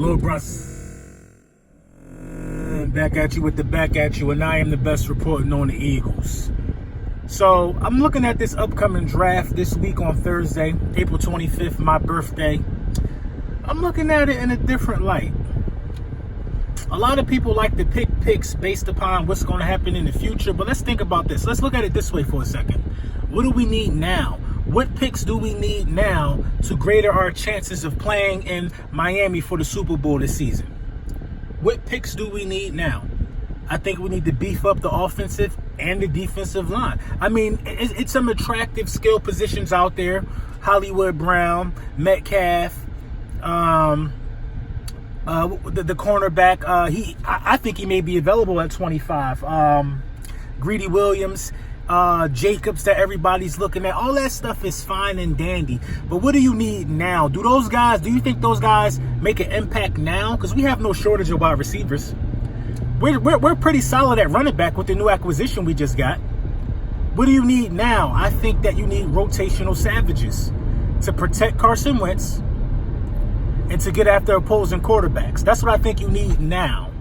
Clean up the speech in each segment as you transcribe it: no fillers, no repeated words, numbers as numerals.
Lil Bruss. Back at you with the back at you, and I am the best reporting on the Eagles. So I'm looking at this upcoming draft this week on Thursday, April 25th, my birthday. I'm looking at it in a different light. A lot of people like to pick picks based upon what's going to happen in the future, but let's think about this. Let's look at it this way for a second. What do we need now? What picks do we need now to greater our chances of playing in Miami for the Super Bowl this season? What picks do we need now? I think we need to beef up the offensive and the defensive line. I mean, it's some attractive skill positions out there. Hollywood Brown, Mcnabb, the cornerback. I think he may be available at 25. Greedy Williams, Jacobs that everybody's looking at. All that stuff is fine and dandy. But what do you need now? Do you think those guys make an impact now? Because we have no shortage of wide receivers. We're pretty solid at running back with the new acquisition we just got. What do you need now? I think that you need rotational savages to protect Carson Wentz and to get after opposing quarterbacks. That's what I think you need now.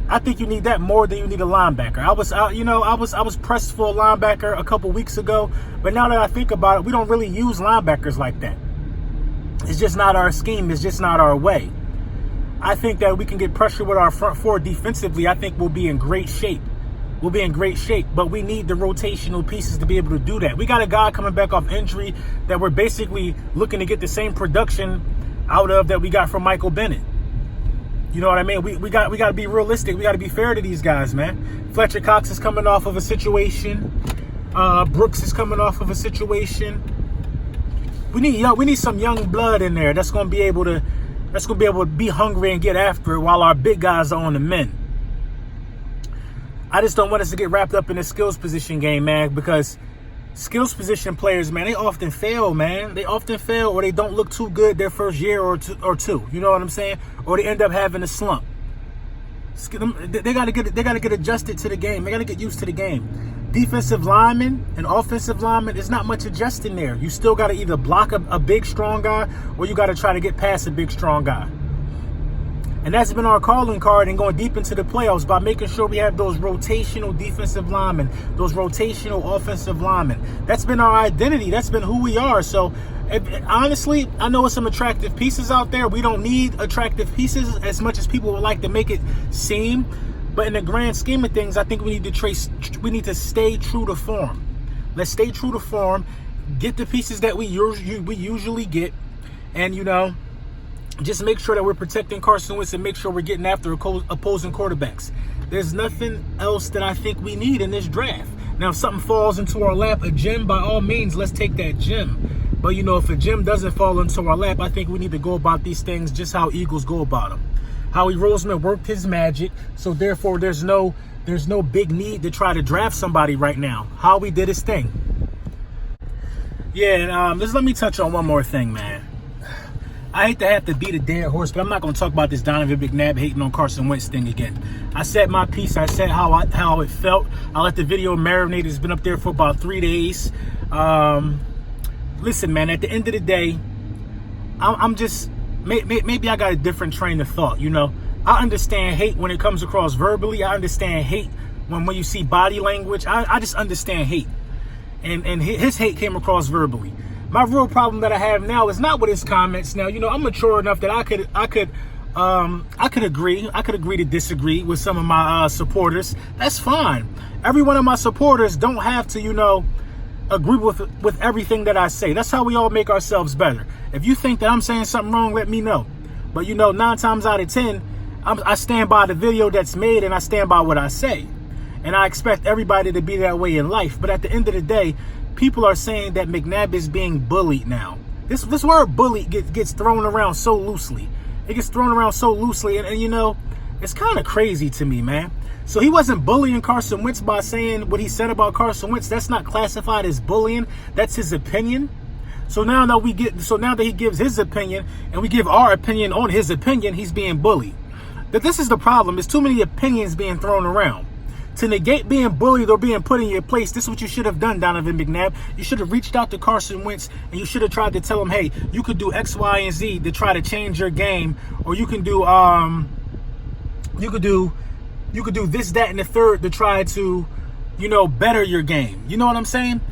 I think you need that more than you need a linebacker. I was pressed for a linebacker a couple weeks ago, but now that I think about it, we don't really use linebackers like that. It's just not our scheme. It's just not our way. I think that we can get pressure with our front four defensively. I think we'll be in great shape. But we need the rotational pieces to be able to do that. We got a guy coming back off injury that we're basically looking to get the same production out of that we got from Michael Bennett. You know what I mean? We got to be realistic. We got to be fair to these guys, man. Fletcher Cox is coming off of a situation. Brooks is coming off of a situation. We need some young blood in there that's going to be able to be hungry and get after it while our big guys are on the mend. I just don't want us to get wrapped up in the skills position game, man, because skills position players, man, they often fail, man. They often fail, or they don't look too good their first year or two. You know what I'm saying? Or they end up having a slump. They gotta get adjusted to the game. They gotta get used to the game. Defensive linemen and offensive linemen, there's not much adjusting there. You still gotta either block a big strong guy, or you gotta try to get past a big strong guy. And that's been our calling card and going deep into the playoffs by making sure we have those rotational defensive linemen, those rotational offensive linemen. That's been our identity. That's been who we are. So, honestly, I know there's some attractive pieces out there. We don't need attractive pieces as much as people would like to make it seem. But in the grand scheme of things, I think we need to stay true to form. Let's stay true to form, get the pieces that we usually get, and, just make sure that we're protecting Carson Wentz and make sure we're getting after opposing quarterbacks. There's nothing else that I think we need in this draft. Now, if something falls into our lap, a gem, by all means, let's take that gem. But, if a gem doesn't fall into our lap, I think we need to go about these things just how Eagles go about them. Howie Roseman worked his magic, so therefore there's no big need to try to draft somebody right now. Howie did his thing. Yeah, and just let me touch on one more thing, man. I hate to have to beat a dead horse, but I'm not going to talk about this Donovan Mcnabb hating on Carson Wentz thing again. I said my piece. I said how it felt. I let the video marinate. It's been up there for about 3 days. Listen, man, at the end of the day, I'm just, maybe I got a different train of thought, I understand hate when it comes across verbally. I understand hate when you see body language. I just understand hate. And his hate came across verbally. My real problem that I have now is not with his comments. Now, I'm mature enough that I could agree. I could agree to disagree with some of my supporters. That's fine. Every one of my supporters don't have to, agree with everything that I say. That's how we all make ourselves better. If you think that I'm saying something wrong, let me know. But 9 times out of 10, I stand by the video that's made and I stand by what I say. And I expect everybody to be that way in life. But at the end of the day, people are saying that Mcnabb is being bullied now. This word bully gets thrown around so loosely. It gets thrown around so loosely. And it's kind of crazy to me, man. So he wasn't bullying Carson Wentz by saying what he said about Carson Wentz. That's not classified as bullying. That's his opinion. So now that he gives his opinion and we give our opinion on his opinion, he's being bullied. That this is the problem. There's too many opinions being thrown around. To negate being bullied or being put in your place, this is what you should have done, Donovan Mcnabb. You should have reached out to Carson Wentz and you should have tried to tell him, hey, you could do X, Y, and Z to try to change your game, or you can do you could do this, that, and the third to try to, better your game. You know what I'm saying?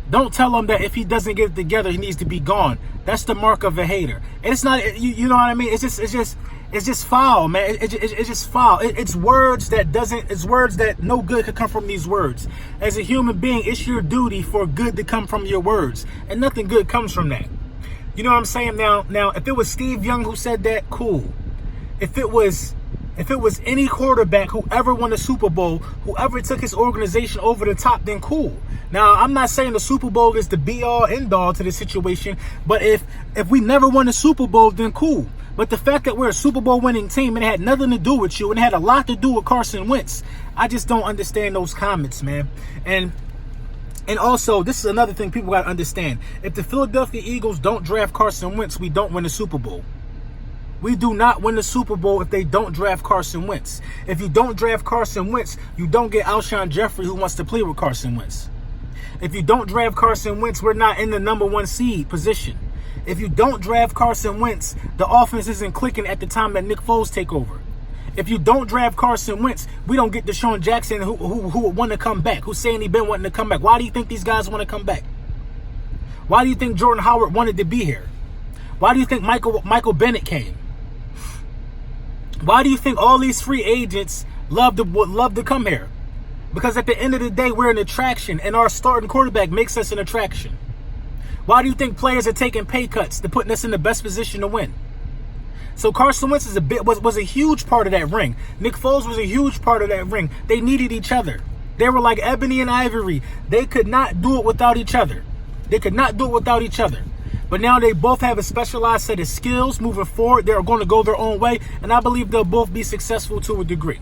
Don't tell him that if he doesn't get it together, he needs to be gone. That's the mark of a hater. And it's not, you know what I mean? It's just foul, man. It's just foul. It's words that no good could come from these words. As a human being, it's your duty for good to come from your words, and nothing good comes from that. You know what I'm saying? Now, if it was Steve Young who said that, cool. If it was any quarterback who ever won a Super Bowl, whoever took his organization over the top, then cool. Now, I'm not saying the Super Bowl is the be-all, end-all to the situation, but if we never won a Super Bowl, then cool. But the fact that we're a Super Bowl winning team and it had nothing to do with you and it had a lot to do with Carson Wentz, I just don't understand those comments, man. And also, this is another thing people got to understand. If the Philadelphia Eagles don't draft Carson Wentz, we don't win the Super Bowl. We do not win the Super Bowl if they don't draft Carson Wentz. If you don't draft Carson Wentz, you don't get Alshon Jeffrey who wants to play with Carson Wentz. If you don't draft Carson Wentz, we're not in the number 1 seed position. If you don't draft Carson Wentz, the offense isn't clicking at the time that Nick Foles take over. If you don't draft Carson Wentz, we don't get Deshaun Jackson who would want to come back, who's saying he been wanting to come back. Why do you think these guys want to come back? Why do you think Jordan Howard wanted to be here? Why do you think Michael Bennett came? Why do you think all these free agents would love to come here? Because at the end of the day, we're an attraction, and our starting quarterback makes us an attraction. Why do you think players are taking pay cuts to putting us in the best position to win? So Carson Wentz was a huge part of that ring. Nick Foles was a huge part of that ring. They needed each other. They were like ebony and ivory. They could not do it without each other. But now they both have a specialized set of skills moving forward. They're going to go their own way, and I believe they'll both be successful to a degree.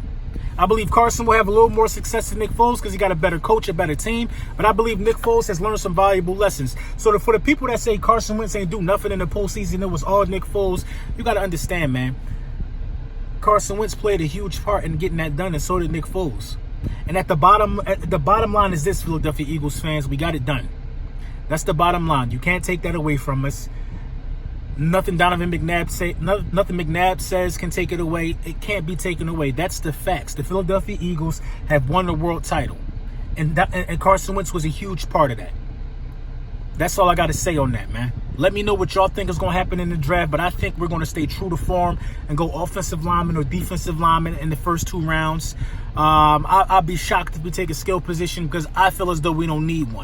I believe Carson will have a little more success than Nick Foles because he got a better coach, a better team. But I believe Nick Foles has learned some valuable lessons. So for the people that say Carson Wentz ain't do nothing in the postseason, it was all Nick Foles, you got to understand, man. Carson Wentz played a huge part in getting that done, and so did Nick Foles. And the bottom line is this, Philadelphia Eagles fans, we got it done. That's the bottom line. You can't take that away from us. Nothing McNabb says can take it away. It can't be taken away. That's the facts. The Philadelphia Eagles have won the world title, and Carson Wentz was a huge part of that. That's all I got to say on that, man. Let me know what y'all think is going to happen in the draft, but I think we're going to stay true to form and go offensive lineman or defensive lineman in the first 2 rounds. I'll be shocked if we take a skill position because I feel as though we don't need one.